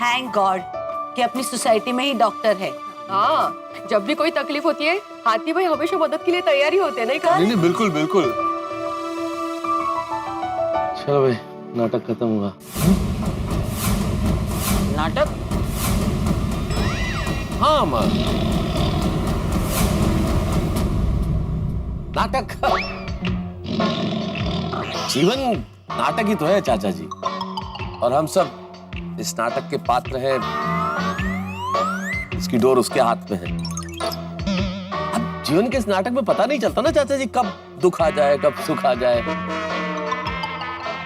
Thank God कि अपनी society में ही डॉक्टर है। हाँ, जब भी कोई तकलीफ होती है हाथी भाई हमेशा मदद के लिए तैयार ही होते हैं, नहीं कहा? नहीं बिल्कुल बिल्कुल। चलो भाई, नाटक खत्म हुआ। नाटक? हाँ माँ, नाटक। जीवन नाटक ही तो है चाचा जी, और हम सब इस नाटक के पात्र हैं। इसकी डोर उसके हाथ में है। अब जीवन के इस नाटक में पता नहीं चलता ना चाचा जी, कब दुख आ जाए, कब सुख आ जाए,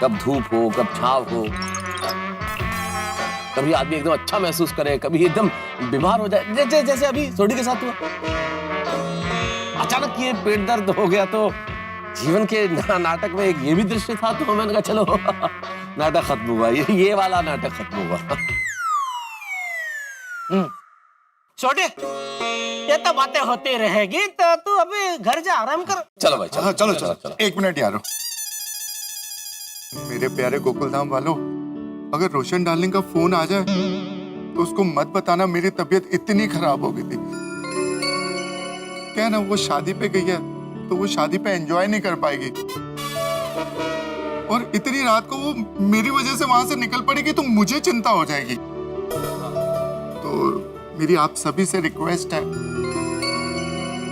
कब धूप हो, कब छाव हो। कभी आदमी एकदम अच्छा महसूस करे, कभी एकदम बीमार हो जाए, जैसे अभी सोडी के साथ हुआ। अचानक ये पेट दर्द हो गया, तो जीवन के नाटक में एक ये भी दृश्य था, तो मैंने कहा चलो नाटक खत्म हुआ, ये वाला नाटक खत्म हुआ। छोटे, ये तो बातें होती रहेगी, तो तू अभी घर जा आराम कर। चलो भाई, हाँ, चलो। एक मिनट यारो। मेरे प्यारे गोकुल धाम वालों, अगर रोशन डार्लिंग का फोन आ जाए तो उसको मत बताना मेरी तबीयत इतनी खराब हो गई थी। क्या ना, वो शादी पे गई है तो वो शादी पे एंजॉय नहीं कर पाएगी, और इतनी रात को वो मेरी वजह से वहां से निकल पड़ेगी तो मुझे चिंता हो जाएगी। तो मेरी आप सभी से रिक्वेस्ट है,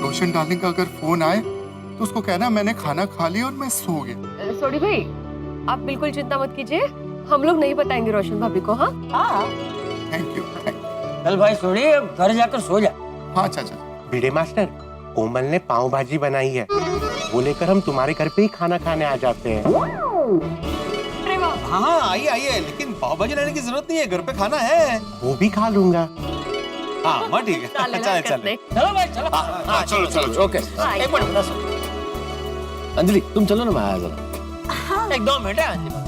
रोशन डार्लिंग का अगर फोन आए तो उसको कहना मैंने खाना खा लिया और मैं सो गया। सोडी भाई, आप बिल्कुल चिंता मत कीजिए, हम लोग नहीं बताएंगे रोशन भाभी को। हाँ, थैंक यू। चल भाई सोड़ी, घर जाकर सो जा। हाँ चाचा। भिड़े मास्टर, कोमल ने पाव भाजी बनाई है, वो लेकर हम तुम्हारे घर पे ही खाना खाने आ जाते हैं। हाँ आइए आइए, लेकिन पाव भाजी लाने की जरूरत नहीं है, घर पे खाना है। वो भी खा लूंगा। हाँ मैं ठीक है, चले चले। चलो भाई चलो। चलो ओके। एक मिनट, अंजलि तुम चलो ना, मैं आया जरा। एक 2 मिनट है।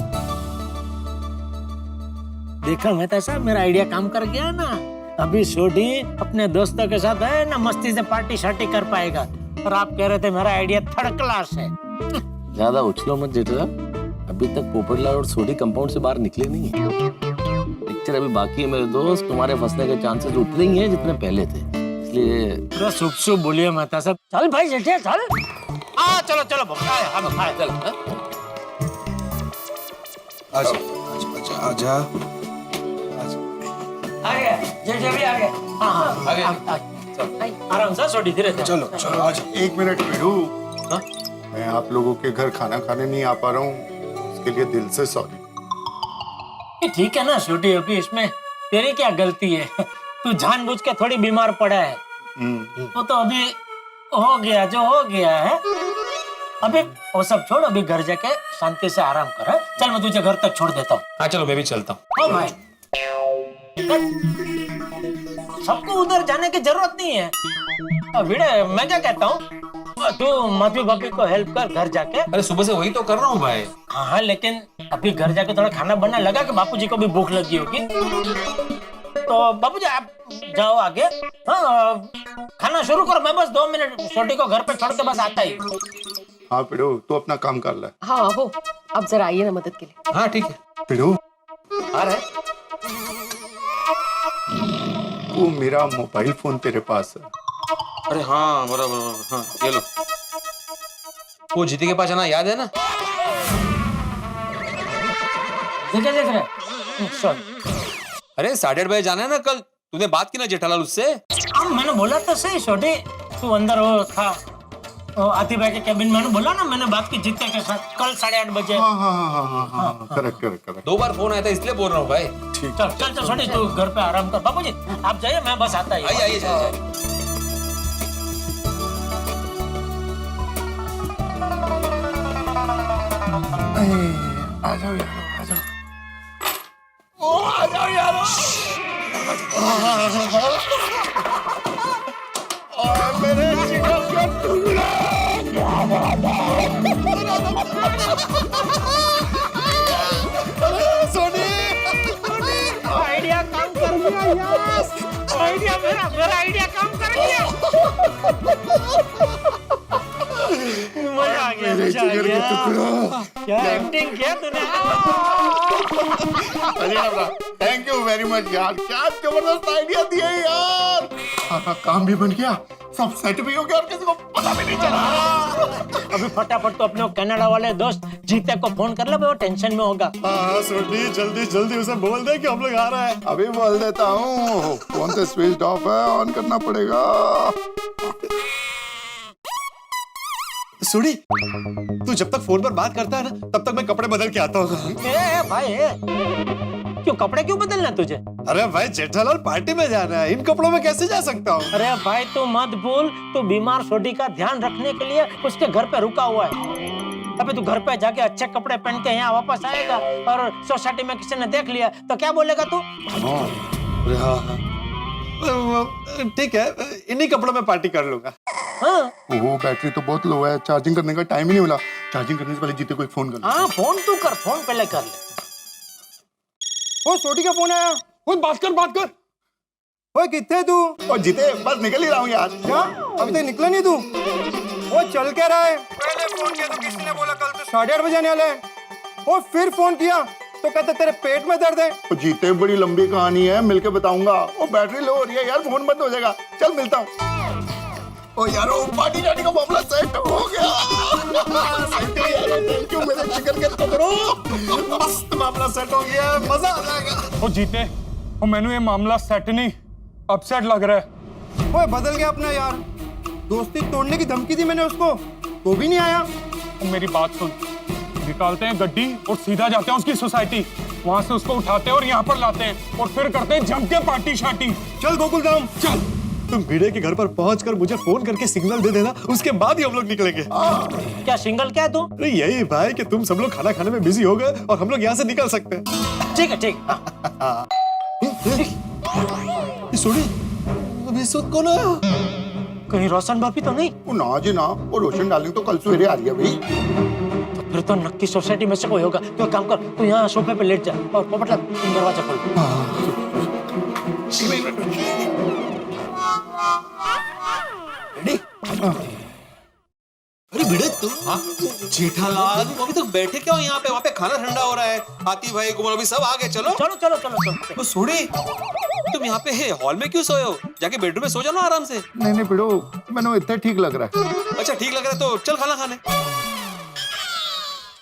देखा मेहता साहब, मेरा आइडिया काम कर गया ना। अभी सोडी अपने दोस्तों के साथ है ना, मस्ती से पार्टी शार्टी कर पाएगा। और आप कह रहे थे मेरा आइडिया 3rd क्लास है। ज्यादा उछलो मत जेठ साहब, अभी तक पोपटलाल और सोडी कंपाउंड से बाहर निकले नहीं है। पिक्चर अभी बाकी है मेरे दोस्त, तुम्हारे फंसने के चांसेस उतने ही हैं जितने पहले थे, इसलिए शुभ शुभ बोलिए मेहता साहब। चल भाई जेठिया चल। हाँ चलो चलो, हम चल। आजा। आ गया जेठिया भी आ गया। हाँ आ गया। आराम से सोडी, धीरे धीरे। चलो चलो। आज एक मिनट भिड़ू, मैं आप लोगों के घर खाना खाने नहीं आ पा रहा हूँ, इसके लिए दिल से सॉरी। ठीक है ना छोटी, अभी इसमें तेरी क्या गलती है? तू जानबूझ के थोड़ी बीमार पड़ा है। वो तो अभी हो गया जो हो गया है। अभी वो सब छोड़, अभी घर जाके शांति से आराम कर। है? चल मैं तुझे घर तक छोड़ देता हूँ। हाँ चलो, मैं भी चलता हूँ। ओ भाई, सबको उधर जाने की जरूरत नहीं है। भिड़े, मैं क्या कहता हूँ, तू माधवी भाभी को हेल्प कर घर जाके। अरे सुबह से वही तो कर रहा हूँ भाई। हाँ लेकिन अभी घर जाके थोड़ा खाना बनने लगा कि बापूजी को भी भूख लगी होगी। तो बापूजी आप जाओ आगे। हाँ खाना शुरू करो, मैं बस 2 मिनट छोटी को घर पे छोड़ के बस आता ही। हाँ पिड़ू, तू अपना काम कर ले। हाँ हो, अब जरा आइए ना मदद के लिए। हाँ ठीक है। पिड़ू, आ रहे। वो मेरा मोबाइल फोन तेरे पास है। अरे हाँ बराबर, हाँ ये लो। वो जीती के पास जाना याद है ना? देख रहे। सॉरी। अरे 8:30 बजे जाना है ना कल, तूने बात की ना जेठालाल उससे? हाँ मैंने बोला तो सही छोटी, तू अंदर हो था आती भाई के कैबिन में। बोला ना मैंने बात की जीते के साथ, कल 8:30 बजे। हाँ, करेक्ट। 2 बार फोन आया था इसलिए बोल रहा हूँ भाई। चल छोटी, तू घर पे आराम कर। बाबूजी आप जाइए, मैं बस आता ही। आइए चलिए। आ जाओ यार, आ जाओ। आइडिया काम कर गया यार। आइडिया मेरा आइडिया काम कर गया। मजा आ गया मजा आ गया। क्या एक्टिंग किया तूने। थैंक यू वेरी मच यार, क्या जबरदस्त आइडिया दिया यार। सारा काम भी बन गया, सब सेट भी हो गया और किसी को पता भी नहीं चला। अभी फटाफट तो अपने कनाडा वाले दोस्त जीते को फोन कर ले, वो टेंशन में होगा। हाँ सोनी, जल्दी जल्दी उसे बोल दे कि हम लोग आ रहे हैं। अभी बोल देता हूँ, फोन तो स्विच ऑफ है, ऑन करना पड़ेगा। सोनी, तू जब तक फोन पर बात करता है ना, तब तक मैं कपड़े बदल के आता हूँ। भाई क्यों कपड़े क्यों बदलना तुझे? अरे भाई जेठालाल पार्टी में जाना है, इन कपड़ों में कैसे जा सकता हूँ? अरे भाई तू मत भूल, तू बीमार छोटी का ध्यान रखने के लिए उसके घर पे रुका हुआ है। अबे तू घर पे जाके अच्छे कपड़े पहन के यहाँ वापस आएगा और सोसाइटी में किसी ने देख लिया तो क्या बोलेगा तू? ठीक है, इन्हीं कपड़ों में पार्टी कर लूंगा। हाँ वो बैटरी तो बहुत लो है, चार्जिंग करने का टाइम ही नहीं मिला। चार्जिंग करने से पहले जीते को एक फोन कर लो। हाँ फोन तू कर, फोन पहले कर ले। ओ सोटी का फोन आया। ओ बात कर। ओए कितने तू? और जीते बस निकल ही रहा हूँ यार। क्या अभी तक निकला नहीं तू? वो चल के रहा है। पहले फोन किया तो किसी ने बोला कल तो 8:30 बजे आने वाले हैं। और फिर फोन किया तो कहते तेरे पेट में दर्द है। वो जीते बड़ी लंबी कहानी है, मिलके बताऊंगा। वो बैटरी लो हो रही है यार, फोन बंद हो जाएगा। चल मिलता हूँ। ओ यार वो पार्टी जाने का मामला सेट हो गया। थैंक यू मेरे चिकन के टुकड़ों, मस्त मामला सेट हो गया, मजा आ जाएगा। ओ जीते, ओ मैंने ये मामला सेट नहीं अपसेट लग रहा है। ओए बदल गया अपना यार, दोस्ती तोड़ने की धमकी दी मैंने उसको, तो भी नहीं आया। ओ मेरी बात सुन, निकालते हैं गड्डी और सीधा जाते हैं उसकी सोसाइटी, वहां से उसको उठाते हैं और यहाँ पर लाते हैं और फिर करते हैं जम के पार्टी शार्टी। चल गोकुलधाम चल। तुम भिड़े के घर पर पहुंचकर मुझे फोन करके सिग्नल दे देना, उसके बाद ही हम लोग निकलेंगे। क्या सिंगल क्या है तू? अरे यही भाई कि तुम सब लोग खाना खाने में बिजी हो गए और हम लोग यहाँ से निकल सकते हैं। ठीक है ठीक। सोनी, अभी सुध कौन आया? कहीं रोशन भाभी तो नहीं? वो ना जी ना, वो रोशन डार्लिंग तो कल सवेरे आ रही है भाई। तो फिर तो नक्की सोसाइटी में से कोई होगा। तू एक काम कर, तू यहाँ सोफे पे लेट जा और पोपटलाल तुम दरवाजा खोल। अरे भिड़े तुम जेठालाल, तुम अभी तक बैठे क्या हो यहाँ पे? वहाँ पे खाना ठंडा हो रहा है। हाथी भाई कुमार अभी सब आ गए। चलो चलो चलो चलो चलो। वो सोड़ी, तुम यहाँ पे हॉल में क्यों सोए हो? जाके बेडरूम में सो जाओ ना आराम से। नहीं बिड़ो, मैंने इतना ठीक लग रहा है। अच्छा ठीक लग रहा है तो चल खाना खाने।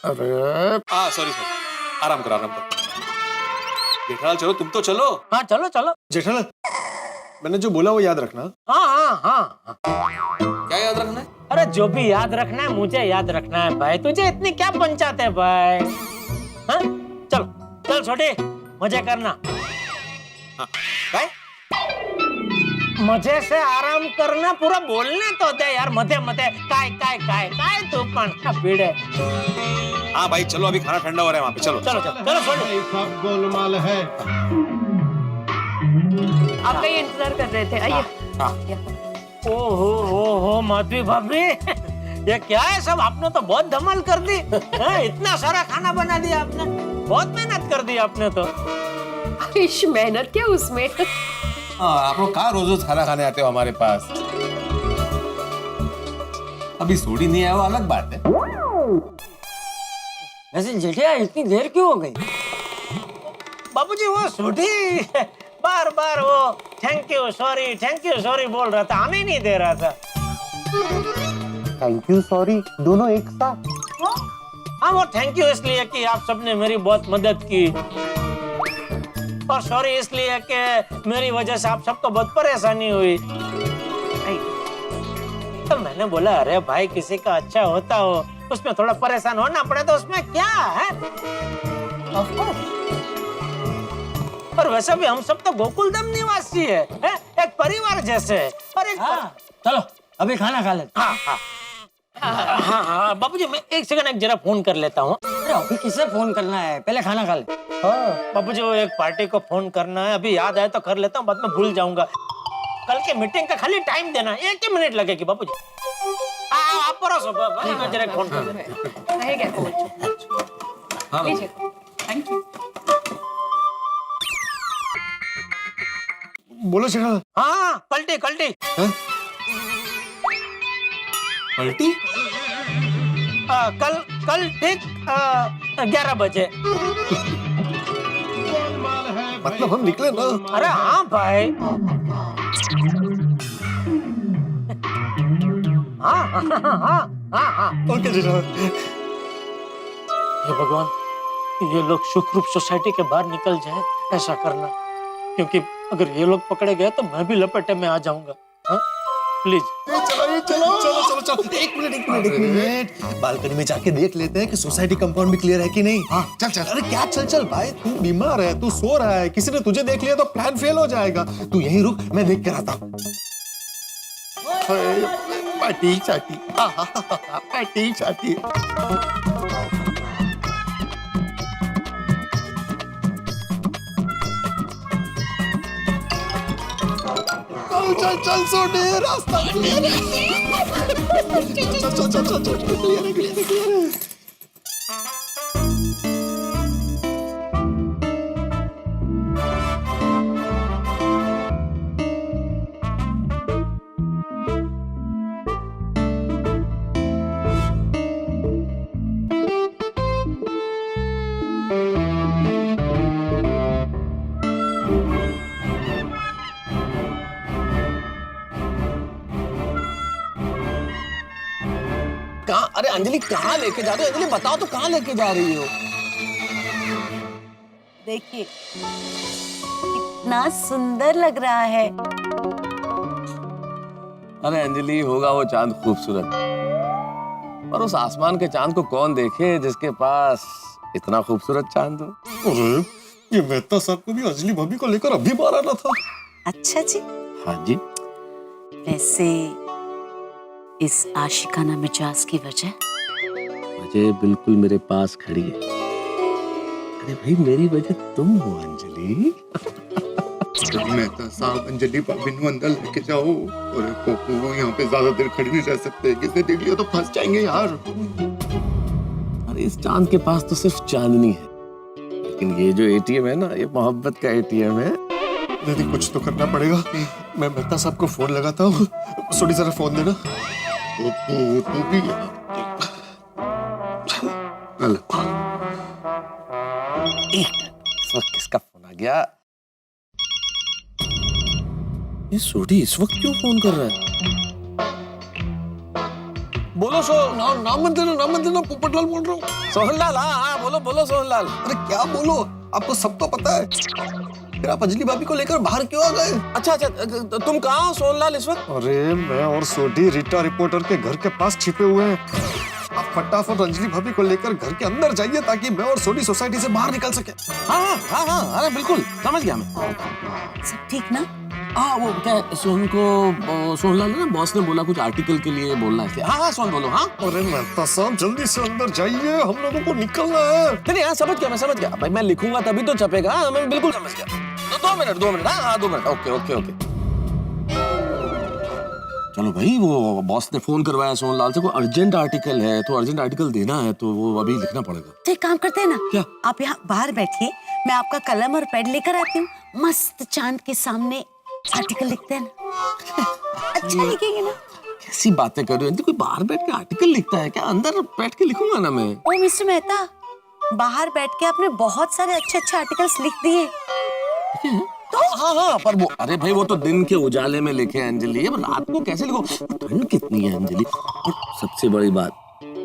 अरे सॉरी आराम करो आराम करो। जेठालाल चलो, तुम तो चलो। हाँ चलो चलो। जेठालाल, मैंने जो बोला वो याद रखना। हाँ। क्या याद रखना है? अरे जो भी याद रखना है मुझे याद रखना है भाई, तुझे इतनी क्या पंचायत है भाई? हाँ चल चल छोटे, मजे करना। काय? मजे से आराम करना, पूरा बोलने तो दे यार। मधे मधे काय काय काय काय तू पण पीड़े। हाँ भाई चलो, अभी खाना ठंडा हो रहा है वहाँ पे। चलो चलो चलो चलो छोटे। सब गोलमाल है। आपका ही इंतजार कर रहे थे, आइए। ओहो माधवी भाभी, ये क्या है सब? आपने तो बहुत धमाल कर दी। इतना सारा खाना बना दिया आपने, बहुत मेहनत कर दी आपने तो। इश मेहनत क्या उसमें। आप लोग कहाँ रोज रोज खाना खाने आते हो हमारे पास? अभी सोडी नहीं आया वो अलग बात है। वैसे जेठिया इतनी देर क्यों हो गई? बाबूजी वो सोडी बार बार वो थैंक यू सॉरी बोल रहा था, आने नहीं दे रहा था। थैंक यू सॉरी दोनों एक साथ। हाँ वो थैंक यू इसलिए कि आप सबने मेरी बहुत मदद की, और सॉरी इसलिए कि मेरी वजह से आप सबको बहुत परेशानी हुई। तो मैंने बोला अरे भाई किसी का अच्छा होता हो, उसमें थोड़ा परेशान होना पड़े तो उसमें क्या है। Of course। और वैसे भी हम सब तो गोकुलधाम निवासी है? एक परिवार जैसे। और एक चलो अभी खाना खा लेते। हाँ बाबूजी मैं एक सेकंड एक जरा फोन कर लेता हूँ। अरे अभी किसे फोन करना है, पहले खाना खा ले। बाबूजी वो एक पार्टी को फोन करना है, अभी याद आया तो कर लेता हूँ, बाद में भूल जाऊंगा। कल के मीटिंग का खाली टाइम देना, 1 ही मिनट लगेगी बाबूजी। आप परोसो, मैं जरा फोन कर लेता हूँ। Thank you. बोलो जेठालाल। हाँ पलटी पलटी? कल ठीक 11 बजे। मतलब हम निकले ना? अरे हाँ भाई। हाँ। ओके जी साहब। हे भगवान, ये लोग सुखरूप सोसाइटी के बाहर निकल जाए, ऐसा करना, क्योंकि अगर ये लोग पकड़े गए तो मैं भी लपेटे में आ जाऊंगा। हाँ? प्लीज चलो एक मिनट बालकनी में जाके देख लेते हैं कि सोसाइटी कंपाउंड भी क्लियर है कि नहीं। हाँ चल। अरे क्या चल भाई, तू बीमार है, तू सो रहा है, किसी ने तुझे देख लिया तो प्लान फेल हो जाएगा। तू यहीं रुक, मैं देख कर आता हूँ। पार्टी चाटी पार्टी चाटी। चल सोटे, रास्ता क्लियर है। कहाँ? अरे अंजलि कहाँ लेके जा रही हो? अंजलि बताओ तो कहाँ लेके जा रही हो? देखिए कितना सुंदर लग रहा है। अरे अंजलि, होगा वो चांद खूबसूरत, और उस आसमान के चांद को कौन देखे जिसके पास इतना खूबसूरत चांद हो। अरे ये मेहता साहब को भी अंजलि भाभी को लेकर अभी बाहर आना था। अच्छा जी, हाँ जी। वैसे इस आशिकाना मिजाज की वजह? वजह बिल्कुल मेरे पास खड़ी है। अरे भाई, मेरी वजह तुम हो अंजलि। मेहता साहब, अंजलि भाभी को अंदर लेके जाओ। और पोपू यहाँ पे ज्यादा देर खड़ी नहीं रह सकते, किसने देख लिया तो फंस जाएंगे यार। अरे इस चांद के पास तो सिर्फ चांदनी है, लेकिन ये जो एटीएम है ना, ये मोहब्बत का एटीएम है। दीदी कुछ तो करना पड़ेगा। मैं मेहता साहब को फोन लगाता हूँ। सोनी जरा फोन देना। तू भी इस वक्त किसका फोन आ गया? ये सोडी इस वक्त क्यों फोन कर रहा है? बोलो नाम मत देना, पोपटलाल बोल रहा हूँ। सोहनलाल, हाँ बोलो सोहनलाल। अरे क्या बोलो, आपको सब तो पता है। फिर आप अंजलि भाभी को लेकर बाहर क्यों आ गए? अच्छा, तुम कहाँ हो सोहनलाल इस वक्त? अरे मैं और सोडी रीटा रिपोर्टर के घर के पास छिपे हुए हैं। आप फटाफट अंजलि भाभी को लेकर घर के अंदर जाइए ताकि मैं और सोडी सोसाइटी से बाहर निकल सके। हाँ, अरे बिल्कुल समझ गया मैं। सब ठीक ना? हाँ, वो क्या सोहनलाल ने ना, बॉस ने बोला कुछ आर्टिकल के लिए बोलना है। हाँ सोहन बोलो। हाँ अरे मेहता साहब जल्दी से अंदर जाइए, हम लोगों को निकलना है। नहीं, हाँ समझ गया भाई, मैं लिखूंगा तभी तो छपेगा। हाँ, मैं बिल्कुल समझ गया। तो 2 मिनट। हाँ 2 मिनट। ओके। चलो भाई, वो बॉस ने फोन करवाया सोहनलाल से, कोई अर्जेंट आर्टिकल है तो अर्जेंट आर्टिकल देना है, तो वो अभी लिखना पड़ेगा। तो एक काम करते हैं ना, क्या? आप यहाँ बाहर बैठिए, मैं आपका कलम और पेन लेकर आती हूँ। मस्त चांद के सामने आर्टिकल लिखते हैं ना। अच्छा लिखेंगे ना? कैसी बातें कर रहे हो? कोई बाहर बैठ के आर्टिकल लिखता है क्या? अंदर बैठ के लिखूंगा ना मैं। ओ मिस्टर मेहता, बाहर बैठ के आपने बहुत सारे अच्छे आर्टिकल्स लिख दिए। हाँ, पर वो, अरे भाई, वो तो दिन के उजाले में लिखे हैं अंजलि, अब रात को कैसे लिखो? ठंड कितनी है अंजलि। और सबसे बड़ी बात,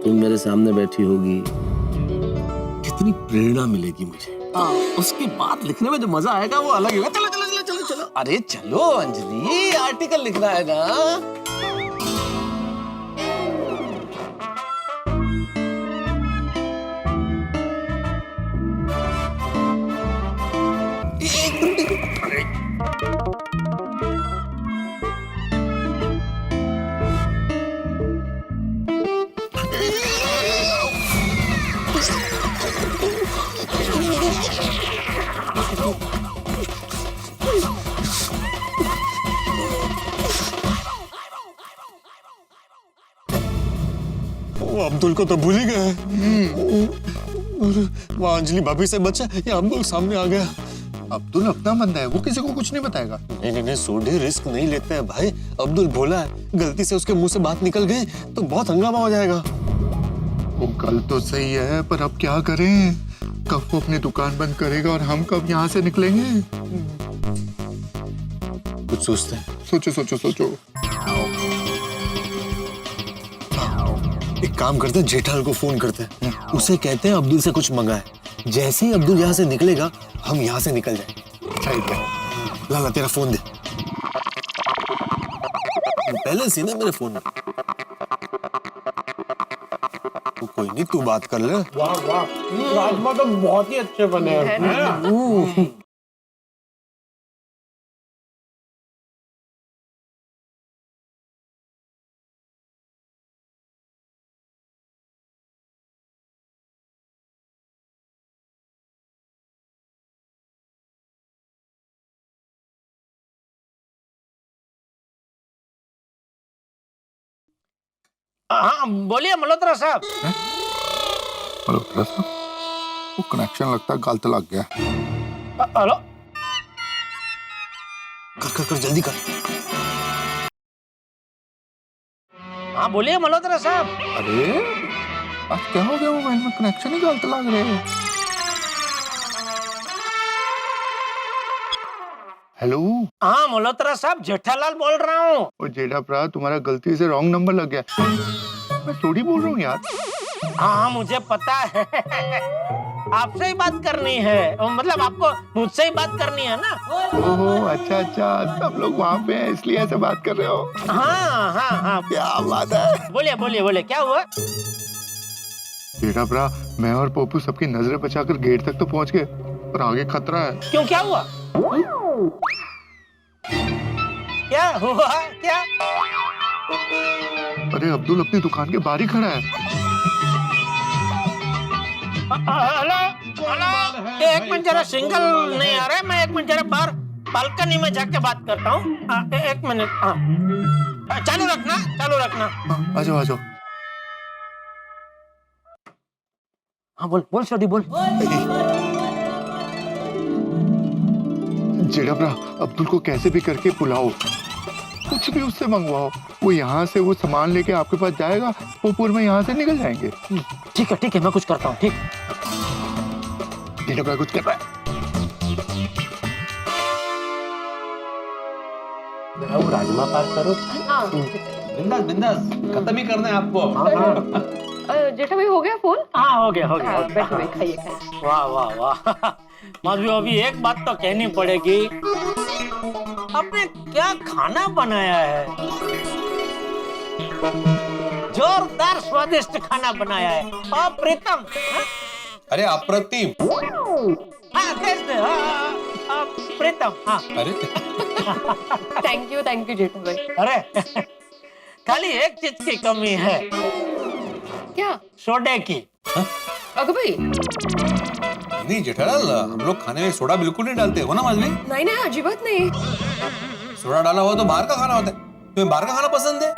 तुम मेरे सामने बैठी होगी, कितनी प्रेरणा मिलेगी मुझे। उसके बाद लिखने में जो मजा आएगा वो अलग ही। चलो। अरे चलो अंजलि, आर्टिकल लिखना है ना। वो अब्दुल को तो भूल ही गए। वहाँ अंजलि भाभी से बचा, ये अब्दुल सामने आ गया। अब्दुल अपना बंदा है, वो किसी को कुछ नहीं बताएगा। नहीं, सोडी रिस्क नहीं लेते हैं भाई। अब्दुल भोला है, गलती से उसके मुंह से बात निकल गई तो बहुत हंगामा हो जाएगा। वो गल तो सही है, पर अब क्या करें? कब वो अपनी दुकान बंद करेगा और हम कब यहाँ से निकलेंगे? कुछ सोचते हैं। सोचो सोचो सोचो। एक काम करते हैं, जेठालाल को फोन करते हैं, उसे कहते हैं अब्दुल से कुछ मंगाए। जैसे ही अब्दुल यहाँ से निकलेगा हम यहाँ से निकल जाएंगे। लाला तेरा फोन दे। बैलेंस ही ना मेरे फोन में। कोई नहीं, तू बात कर ले। वाह वाह, राजमा तो बहुत ही अच्छे बने हैं। हाँ बोलिए मल्होत्रा साहब। मल्होत्रा साहब, वो कनेक्शन लगता है गलत लग गया। हेलो, कर जल्दी कर। हाँ बोलिए मल्होत्रा साहब। अरे आज क्या हो गया? मोबाइल में कनेक्शन ही गलत लग रहे हैं। हेलो। हाँ मल्होत्रा साहब, जेठालाल बोल रहा हूँ। ओ जेठा भरा, तुम्हारा गलती से रॉन्ग नंबर लग गया। मैं थोड़ी बोल रहा हूँ यार। हाँ मुझे पता है। आपसे ही बात करनी है, मतलब आपको मुझसे ही बात करनी है ना। ओहो अच्छा अच्छा, सब लोग वहाँ पे हैं इसलिए ऐसे बात कर रहे हो। हाँ हाँ हाँ, क्या बात है? बोलिए बोलिए बोलिए, क्या हुआ? जेठा भरा, मैं और पोपू सबकी नजरें बचाकर गेट तक तो पहुँच गए, पर आगे खतरा है। क्यों, क्या हुआ? क्या हुआ क्या? अरे अब्दुल अपनी दुकान के बाहर ही खड़ा है। हेलो हेलो, एक मिनट जरा, सिंगल नहीं आ रहा है। मैं एक मिनट जरा बाहर बालकनी में जाके बात करता हूँ। एक मिनट। हाँ चालू रखना, चालू रखना। आ जाओ आ जाओ। हाँ बोल बोल छोटी बोल। जेठा भरा, अब्दुल को कैसे भी करके बुलाओ, कुछ भी उससे मंगवाओ। वो यहाँ से वो सामान लेके आपके पास जाएगा, पोपुर में यहाँ से निकल जाएंगे। ठीक है, मैं कुछ करता हूँ। ठीक, जेठा भरा कुछ कर रहा है। राजमा पास करो। हाँ बिंदास बिंदास, खत्म ही करना है आपको। जेठा भाई हो गया फोन? हाँ हो गया हो गया। बैठो बैठो, खाइए खाइए। वाह वाह वाह। माधवी, अभी एक बात तो कहनी पड़ेगी, आपने क्या खाना बनाया है? जोरदार स्वादिष्ट खाना बनाया है, अप्रितम। अरे अप्रतिम। हाँ प्रीतम। हाँ अरे थैंक यू जेठा भाई। अरे खाली एक चीज की कमी है। क्या? सोडे की। अगर भाई नहीं जेठालाल, हम लोग खाने में सोडा बिल्कुल नहीं डालते हो ना माधवी? नहीं नहीं, अजीबात नहीं। सोडा डाला हो तो बाहर का खाना होता है। तुम्हें बाहर का खाना पसंद है?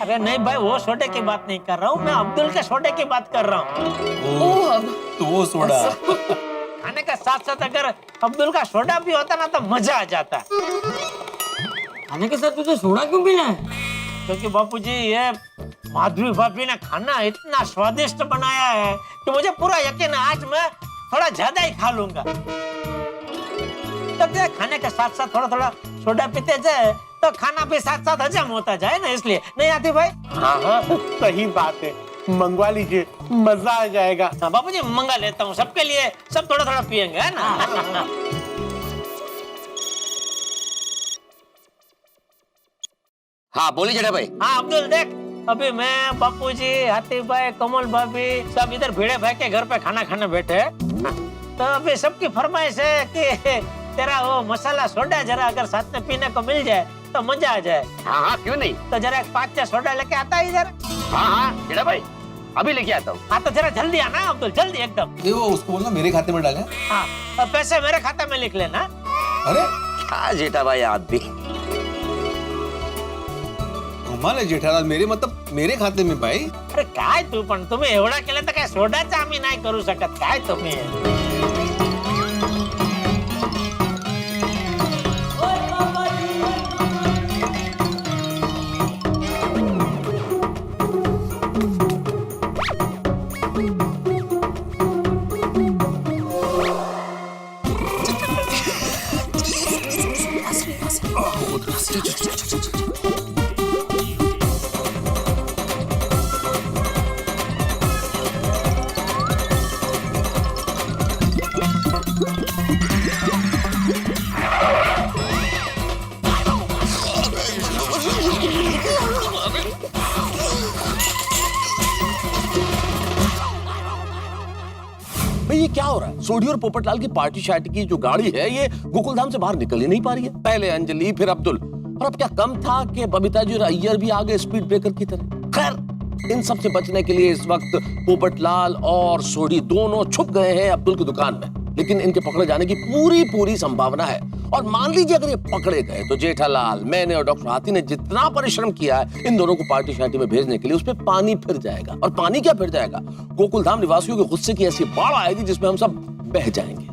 अरे नहीं भाई, वो सोडे की बात नहीं कर रहा हूँ मैं, अब्दुल के सोडे की बात कर रहा हूँ। ओह तो वो सोडा। खाने का साथ साथ अगर अब्दुल का सोडा भी होता ना तो मजा आ जाता। खाने के साथ तुझे सोडा क्यों पीना है? क्योंकि बापूजी, ये माधवी भाभी ने खाना इतना स्वादिष्ट बनाया है कि मुझे पूरा यकीन है आज मैं थोड़ा ज्यादा ही खा लूंगा। तो खाने के साथ साथ थोड़ा थोड़ा सोडा पीते जाए तो खाना भी साथ साथ हजम होता जाए ना, इसलिए। नहीं आती भाई? हाँ सही बात है, मंगवा लीजिए, मजा आ जाएगा। हाँ बापूजी, मंगा लेता हूँ सबके लिए, सब थोड़ा थोड़ा पियेंगे, है ना? हाँ बोलिए जेठा भाई। हाँ अब्दुल देख, अभी मैं, बापूजी, हाथी भाई, कमल भाभी सब इधर भिड़े भाई के घर पे खाना खाने बैठे हैं। तो अभी सबकी फरमाइश है कि तेरा वो मसाला सोडा जरा अगर साथ में पीने को मिल जाए तो मजा आ जाए। हाँ क्यों नहीं। तो जरा एक 5-6 सोडा लेके आता है इधर। हाँ जेठा भाई, अभी लेके आता हूँ। हाँ तो जरा जल्दी आना अब्दुल, जल्दी एकदम। ये वो उसको बोलना मेरे खाते में डाले। हाँ और पैसे मेरे खाते में लिख लेना। अरे क्या जेठा भाई आप भी। कमाल है जेठालाल, मेरे मतलब मेरे खाते में भाई। अरे काय तू पण, तुम्ही एवढा केलं तर काय सोडाचं आम्ही नाही करू शकत काय तुम्ही? ये क्या हो रहा है? सोडी और पोपटलाल की पार्टी शार्टी की जो गाड़ी है ये गोकुलधाम से बाहर निकल ही नहीं पा रही है। पहले अंजलि फिर अब्दुल, और अब क्या कम था कि बबीता जी और अय्यर भी आगे स्पीड ब्रेकर की तरह। खैर इन सब से बचने के लिए इस वक्त पोपटलाल और सोडी दोनों छुप गए हैं अब्दुल की दुकान में, लेकिन इनके पकड़े जाने की पूरी संभावना है। और मान लीजिए अगर ये पकड़े गए तो जेठालाल, मैंने और डॉक्टर हाथी ने जितना परिश्रम किया है इन दोनों को पार्टी शार्टी में भेजने के लिए, उस पे पानी फिर जाएगा। और पानी क्या फिर जाएगा? गोकुलधाम निवासियों के गुस्से की ऐसी बाढ़ आएगी जिसमें हम सब बह जाएंगे।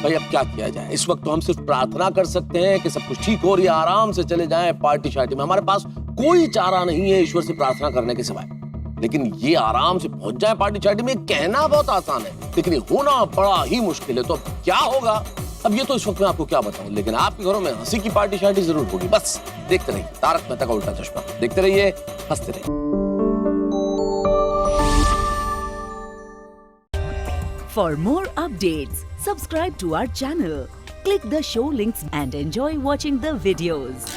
भाई अब क्या किया जाए? इस वक्त तो हम सिर्फ प्रार्थना कर सकते हैं कि सब कुछ ठीक हो और ये आराम से चले जाएं पार्टी शार्टी में। हमारे पास कोई चारा नहीं है ईश्वर से प्रार्थना करने के सिवाय। लेकिन ये आराम से पहुंच जाए पार्टी शार्टी में, कहना बहुत आसान है लेकिन ये होना बड़ा ही मुश्किल है। तो क्या होगा अब ये तो इस वक्त मैं आपको क्या बताऊं, लेकिन आपके घरों में हंसी की पार्टी शार्टी जरूर होगी। बस देखते रहिए तारक मेहता का उल्टा चश्मा, देखते रहिए, हंसते रहिए। For more updates, subscribe to our channel, click the show links and enjoy watching the videos.